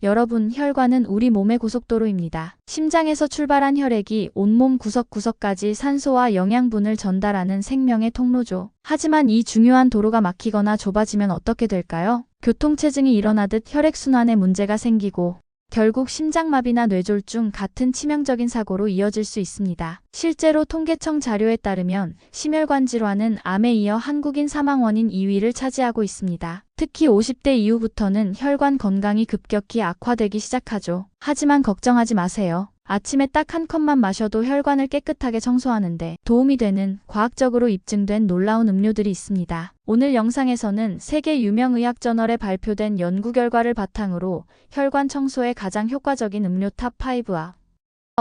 여러분, 혈관은 우리 몸의 고속도로입니다. 심장에서 출발한 혈액이 온몸 구석구석까지 산소와 영양분을 전달하는 생명의 통로죠. 하지만 이 중요한 도로가 막히거나 좁아지면 어떻게 될까요? 교통체증이 일어나듯 혈액순환에 문제가 생기고 결국 심장마비나 뇌졸중 같은 치명적인 사고로 이어질 수 있습니다. 실제로 통계청 자료에 따르면 심혈관 질환은 암에 이어 한국인 사망 원인 2위를 차지하고 있습니다. 특히 50대 이후부터는 혈관 건강이 급격히 악화되기 시작하죠. 하지만 걱정하지 마세요. 아침에 딱 한 컵만 마셔도 혈관을 깨끗하게 청소하는데 도움이 되는 과학적으로 입증된 놀라운 음료들이 있습니다. 오늘 영상에서는 세계 유명 의학 저널에 발표된 연구 결과를 바탕으로 혈관 청소에 가장 효과적인 음료 탑5와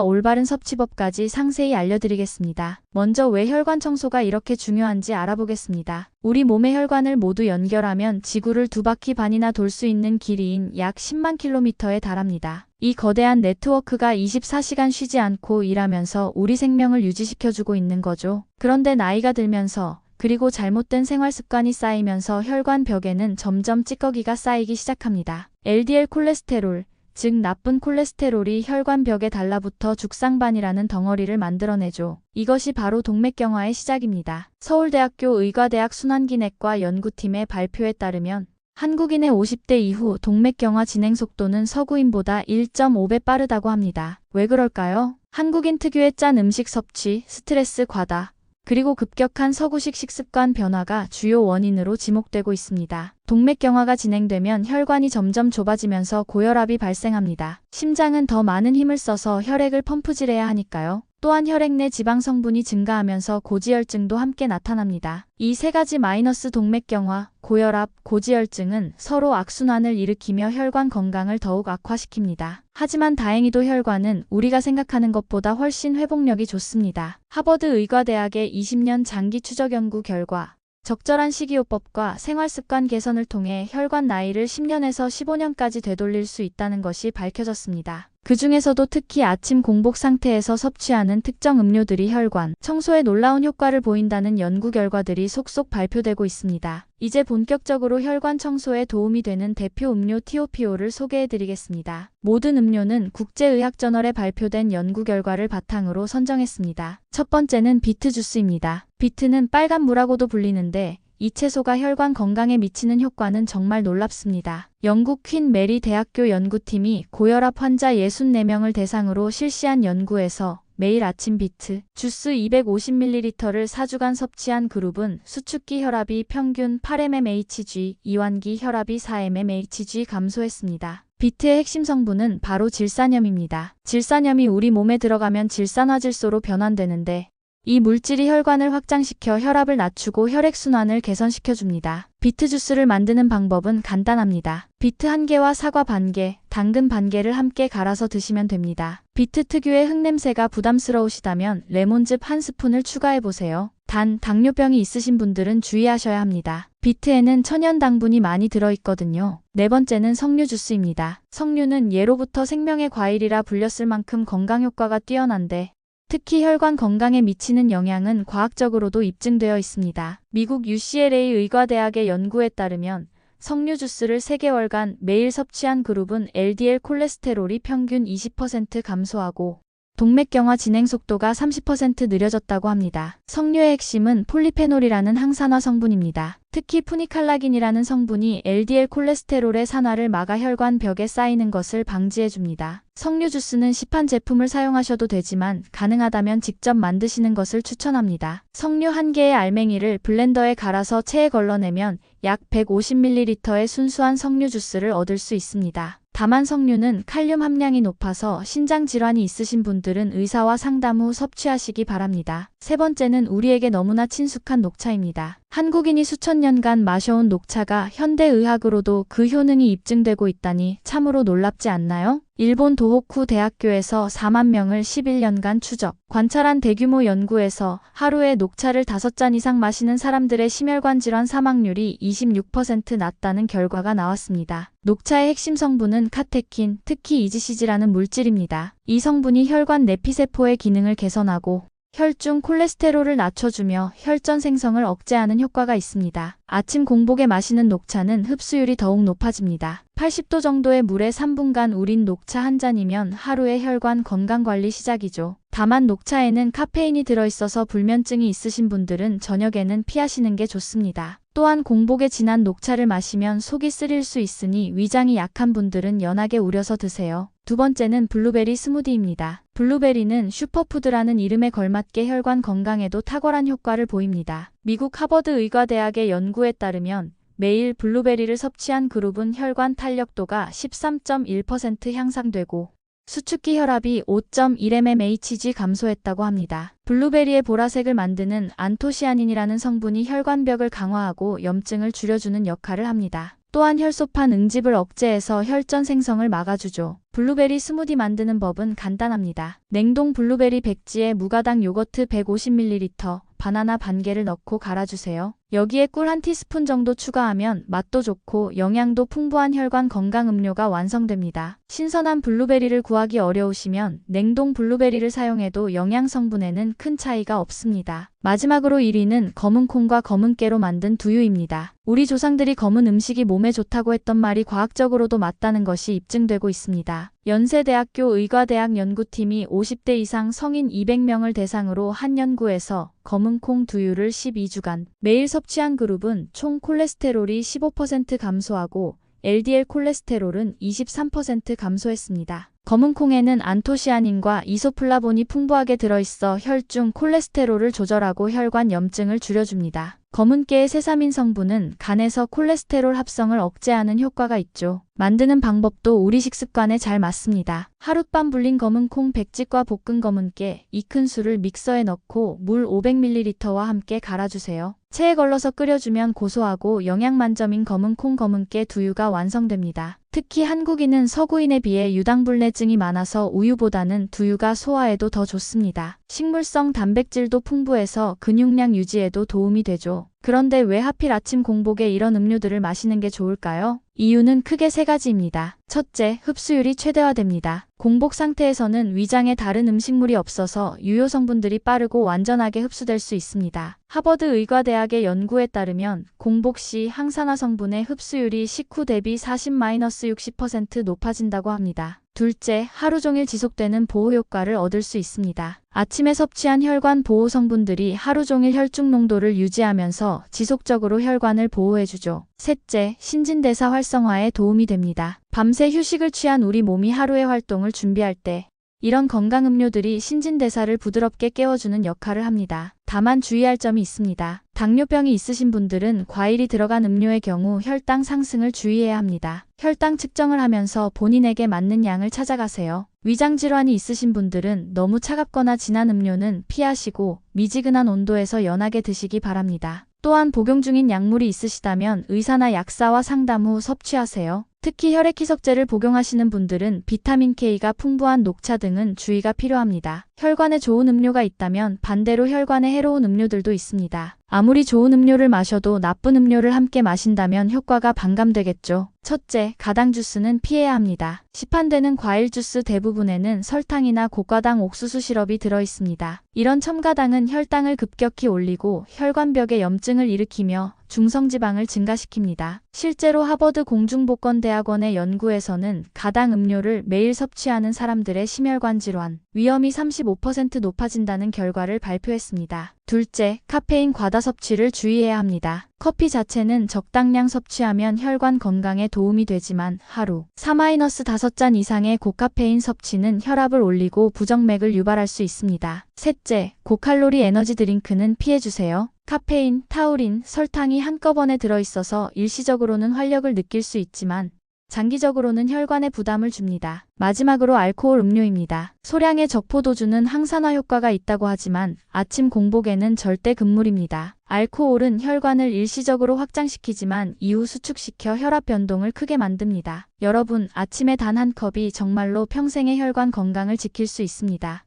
올바른 섭취법까지 상세히 알려드리겠습니다. 먼저 왜 혈관 청소가 이렇게 중요한지 알아보겠습니다. 우리 몸의 혈관을 모두 연결하면 지구를 2바퀴 반이나 돌 수 있는 길이인 약 10만 킬로미터에 달합니다. 이 거대한 네트워크가 24시간 쉬지 않고 일하면서 우리 생명을 유지시켜주고 있는 거죠. 그런데 나이가 들면서 그리고 잘못된 생활 습관이 쌓이면서 혈관 벽에는 점점 찌꺼기가 쌓이기 시작합니다. LDL 콜레스테롤, 즉 나쁜 콜레스테롤이 혈관 벽에 달라붙어 죽상반이라는 덩어리를 만들어내죠. 이것이 바로 동맥경화의 시작입니다. 서울대학교 의과대학 순환기내과 연구팀의 발표에 따르면 한국인의 50대 이후 동맥경화 진행 속도는 서구인보다 1.5배 빠르다고 합니다. 왜 그럴까요? 한국인 특유의 짠 음식 섭취, 스트레스 과다, 그리고 급격한 서구식 식습관 변화가 주요 원인으로 지목되고 있습니다. 동맥경화가 진행되면 혈관이 점점 좁아지면서 고혈압이 발생합니다. 심장은 더 많은 힘을 써서 혈액을 펌프질해야 하니까요. 또한 혈액 내 지방 성분이 증가하면서 고지혈증도 함께 나타납니다. 이 세 가지 마이너스 동맥경화, 고혈압, 고지혈증은 서로 악순환을 일으키며 혈관 건강을 더욱 악화시킵니다. 하지만 다행히도 혈관은 우리가 생각하는 것보다 훨씬 회복력이 좋습니다. 하버드 의과대학의 20년 장기 추적 연구 결과 적절한 식이요법과 생활습관 개선을 통해 혈관 나이를 10년에서 15년까지 되돌릴 수 있다는 것이 밝혀졌습니다. 그 중에서도 특히 아침 공복 상태에서 섭취하는 특정 음료들이 혈관 청소에 놀라운 효과를 보인다는 연구 결과들이 속속 발표되고 있습니다. 이제 본격적으로 혈관 청소에 도움이 되는 대표 음료 TOPO를 소개해드리겠습니다. 모든 음료는 국제의학저널에 발표된 연구 결과를 바탕으로 선정했습니다. 첫 번째는 비트 주스입니다. 비트는 빨간 무라고도 불리는데 이 채소가 혈관 건강에 미치는 효과는 정말 놀랍습니다. 영국 퀸 메리 대학교 연구팀이 고혈압 환자 64명을 대상으로 실시한 연구에서 매일 아침 비트 주스 250ml를 4주간 섭취한 그룹은 수축기 혈압이 평균 8mmHg, 이완기 혈압이 4mmHg 감소했습니다. 비트의 핵심 성분은 바로 질산염입니다. 질산염이 우리 몸에 들어가면 질산화질소로 변환되는데 이 물질이 혈관을 확장시켜 혈압을 낮추고 혈액순환을 개선시켜줍니다. 비트 주스를 만드는 방법은 간단합니다. 비트 1개와 사과 반개, 당근 반개를 함께 갈아서 드시면 됩니다. 비트 특유의 흙냄새가 부담스러우시다면 레몬즙 1스푼을 추가해보세요. 단, 당뇨병이 있으신 분들은 주의하셔야 합니다. 비트에는 천연 당분이 많이 들어있거든요. 네 번째는 석류 주스입니다. 석류는 예로부터 생명의 과일이라 불렸을 만큼 건강 효과가 뛰어난데 특히 혈관 건강에 미치는 영향은 과학적으로도 입증되어 있습니다. 미국 UCLA 의과대학의 연구에 따르면 석류 주스를 3개월간 매일 섭취한 그룹은 LDL 콜레스테롤이 평균 20% 감소하고 동맥경화 진행 속도가 30% 느려졌다고 합니다. 석류의 핵심은 폴리페놀이라는 항산화 성분입니다. 특히 푸니칼라긴이라는 성분이 LDL 콜레스테롤의 산화를 막아 혈관 벽에 쌓이는 것을 방지해줍니다. 석류 주스는 시판 제품을 사용하셔도 되지만 가능하다면 직접 만드시는 것을 추천합니다. 석류 1개의 알맹이를 블렌더에 갈아서 체에 걸러내면 약 150ml의 순수한 석류 주스를 얻을 수 있습니다. 다만 석류는 칼륨 함량이 높아서 신장 질환이 있으신 분들은 의사와 상담 후 섭취하시기 바랍니다. 세 번째는 우리에게 너무나 친숙한 녹차입니다. 한국인이 수천 년간 마셔온 녹차가 현대의학으로도 그 효능이 입증되고 있다니 참으로 놀랍지 않나요? 일본 도호쿠 대학교에서 4만 명을 11년간 추적, 관찰한 대규모 연구에서 하루에 녹차를 5잔 이상 마시는 사람들의 심혈관 질환 사망률이 26% 낮다는 결과가 나왔습니다. 녹차의 핵심 성분은 카테킨, 특히 이지시즈라는 물질입니다. 이 성분이 혈관 내피세포의 기능을 개선하고 혈중 콜레스테롤을 낮춰주며 혈전 생성을 억제하는 효과가 있습니다. 아침 공복에 마시는 녹차는 흡수율이 더욱 높아집니다. 80도 정도의 물에 3분간 우린 녹차 한 잔이면 하루의 혈관 건강관리 시작이죠. 다만 녹차에는 카페인이 들어있어서 불면증이 있으신 분들은 저녁에는 피하시는 게 좋습니다. 또한 공복에 진한 녹차를 마시면 속이 쓰릴 수 있으니 위장이 약한 분들은 연하게 우려서 드세요. 두 번째는 블루베리 스무디입니다. 블루베리는 슈퍼푸드라는 이름에 걸맞게 혈관 건강에도 탁월한 효과를 보입니다. 미국 하버드 의과대학의 연구에 따르면 매일 블루베리를 섭취한 그룹은 혈관 탄력도가 13.1% 향상되고 수축기 혈압이 5.1mmHg 감소했다고 합니다. 블루베리의 보라색을 만드는 안토시아닌이라는 성분이 혈관벽을 강화하고 염증을 줄여주는 역할을 합니다. 또한 혈소판 응집을 억제해서 혈전 생성을 막아주죠. 블루베리 스무디 만드는 법은 간단합니다. 냉동 블루베리 백지에 무가당 요거트 150ml, 바나나 반 개를 넣고 갈아주세요. 여기에 꿀 한 티스푼 정도 추가하면 맛도 좋고 영양도 풍부한 혈관 건강 음료가 완성됩니다. 신선한 블루베리를 구하기 어려우시면 냉동 블루베리를 사용해도 영양 성분에는 큰 차이가 없습니다. 마지막으로 1위는 검은 콩과 검은 깨로 만든 두유입니다. 우리 조상들이 검은 음식이 몸에 좋다고 했던 말이 과학적으로도 맞다는 것이 입증되고 있습니다. 연세대학교 의과대학 연구팀이 50대 이상 성인 200명을 대상으로 한 연구에서 검은 콩 두유를 12주간 매일 섭취한 그룹은 총 콜레스테롤이 15% 감소하고 LDL 콜레스테롤은 23% 감소했습니다. 검은 콩에는 안토시아닌과 이소플라본이 풍부하게 들어있어 혈중 콜레스테롤을 조절하고 혈관 염증을 줄여줍니다. 검은 깨의 세사민 성분은 간에서 콜레스테롤 합성을 억제하는 효과가 있죠. 만드는 방법도 우리 식습관에 잘 맞습니다. 하룻밤 불린 검은 콩 100집과 볶은 검은 깨 2큰술을 믹서에 넣고 물 500ml와 함께 갈아주세요. 체에 걸러서 끓여주면 고소하고 영양 만점인 검은 콩 검은 깨 두유가 완성됩니다. 특히 한국인은 서구인에 비해 유당불내증이 많아서 우유보다는 두유가 소화에도 더 좋습니다. 식물성 단백질도 풍부해서 근육량 유지에도 도움이 되죠. 그런데 왜 하필 아침 공복에 이런 음료들을 마시는 게 좋을까요? 이유는 크게 세 가지입니다. 첫째, 흡수율이 최대화됩니다. 공복 상태에서는 위장에 다른 음식물이 없어서 유효 성분들이 빠르고 완전하게 흡수될 수 있습니다. 하버드 의과대학의 연구에 따르면 공복 시 항산화 성분의 흡수율이 식후 대비 40-60% 높아진다고 합니다. 둘째, 하루 종일 지속되는 보호 효과를 얻을 수 있습니다. 아침에 섭취한 혈관 보호 성분들이 하루 종일 혈중 농도를 유지하면서 지속적으로 혈관을 보호해주죠. 셋째, 신진대사 활성화에 도움이 됩니다. 밤새 휴식을 취한 우리 몸이 하루의 활동을 준비할 때 이런 건강 음료들이 신진대사를 부드럽게 깨워주는 역할을 합니다. 다만 주의할 점이 있습니다. 당뇨병이 있으신 분들은 과일이 들어간 음료의 경우 혈당 상승을 주의해야 합니다. 혈당 측정을 하면서 본인에게 맞는 양을 찾아가세요. 위장 질환이 있으신 분들은 너무 차갑거나 진한 음료는 피하시고 미지근한 온도에서 연하게 드시기 바랍니다. 또한 복용 중인 약물이 있으시다면 의사나 약사와 상담 후 섭취하세요. 특히 혈액희석제를 복용하시는 분들은 비타민 K가 풍부한 녹차 등은 주의가 필요합니다. 혈관에 좋은 음료가 있다면 반대로 혈관에 해로운 음료들도 있습니다. 아무리 좋은 음료를 마셔도 나쁜 음료를 함께 마신다면 효과가 반감되겠죠. 첫째, 가당 주스는 피해야 합니다. 시판되는 과일 주스 대부분에는 설탕이나 고가당 옥수수 시럽이 들어있습니다. 이런 첨가당은 혈당을 급격히 올리고 혈관벽에 염증을 일으키며 중성지방을 증가시킵니다. 실제로 하버드 공중보건대학원의 연구에서는 가당 음료를 매일 섭취하는 사람들의 심혈관 질환 위험이 35% 높아진다는 결과를 발표했습니다. 둘째, 카페인 과다 섭취를 주의해야 합니다. 커피 자체는 적당량 섭취하면 혈관 건강에 도움이 되지만 하루 4-5잔 이상의 고카페인 섭취는 혈압을 올리고 부정맥을 유발할 수 있습니다. 셋째, 고칼로리 에너지 드링크는 피해주세요. 카페인, 타우린, 설탕이 한꺼번에 들어있어서 일시적으로는 활력을 느낄 수 있지만 장기적으로는 혈관에 부담을 줍니다. 마지막으로 알코올 음료입니다. 소량의 적포도주는 항산화 효과가 있다고 하지만 아침 공복에는 절대 금물입니다. 알코올은 혈관을 일시적으로 확장시키지만 이후 수축시켜 혈압 변동을 크게 만듭니다. 여러분, 아침에 단 한 컵이 정말로 평생의 혈관 건강을 지킬 수 있습니다.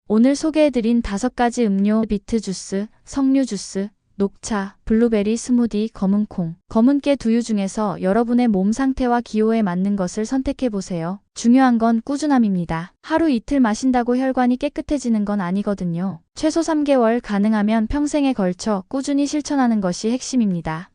오늘 소개해드린 5가지 음료, 비트 주스, 석류 주스, 녹차, 블루베리 스무디, 검은콩, 검은깨 두유 중에서 여러분의 몸 상태와 기호에 맞는 것을 선택해보세요. 중요한 건 꾸준함입니다. 하루 이틀 마신다고 혈관이 깨끗해지는 건 아니거든요. 최소 3개월, 가능하면 평생에 걸쳐 꾸준히 실천하는 것이 핵심입니다.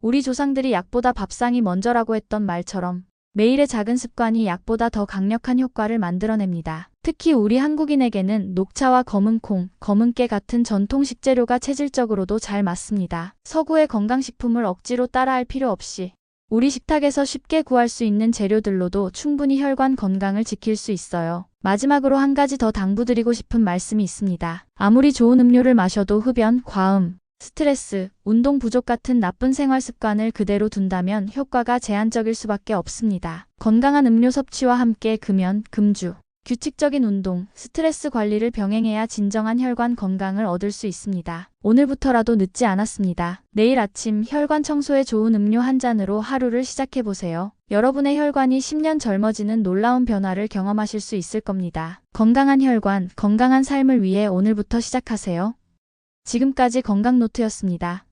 우리 조상들이 약보다 밥상이 먼저라고 했던 말처럼 매일의 작은 습관이 약보다 더 강력한 효과를 만들어냅니다. 특히 우리 한국인에게는 녹차와 검은콩, 검은깨 같은 전통 식재료가 체질적으로도 잘 맞습니다. 서구의 건강식품을 억지로 따라할 필요 없이 우리 식탁에서 쉽게 구할 수 있는 재료들로도 충분히 혈관 건강을 지킬 수 있어요. 마지막으로 한 가지 더 당부드리고 싶은 말씀이 있습니다. 아무리 좋은 음료를 마셔도 흡연, 과음, 스트레스, 운동 부족 같은 나쁜 생활 습관을 그대로 둔다면 효과가 제한적일 수밖에 없습니다. 건강한 음료 섭취와 함께 금연, 금주, 규칙적인 운동, 스트레스 관리를 병행해야 진정한 혈관 건강을 얻을 수 있습니다. 오늘부터라도 늦지 않았습니다. 내일 아침 혈관 청소에 좋은 음료 한 잔으로 하루를 시작해보세요. 여러분의 혈관이 10년 젊어지는 놀라운 변화를 경험하실 수 있을 겁니다. 건강한 혈관, 건강한 삶을 위해 오늘부터 시작하세요. 지금까지 건강노트였습니다.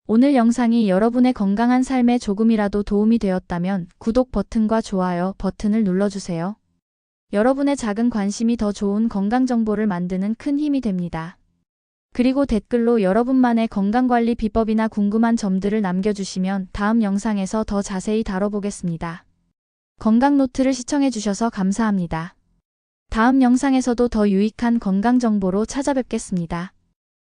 오늘 영상이 여러분의 건강한 삶에 조금이라도 도움이 되었다면 구독 버튼과 좋아요 버튼을 눌러주세요. 여러분의 작은 관심이 더 좋은 건강 정보를 만드는 큰 힘이 됩니다. 그리고 댓글로 여러분만의 건강관리 비법이나 궁금한 점들을 남겨주시면 다음 영상에서 더 자세히 다뤄보겠습니다. 건강노트를 시청해주셔서 감사합니다. 다음 영상에서도 더 유익한 건강 정보로 찾아뵙겠습니다.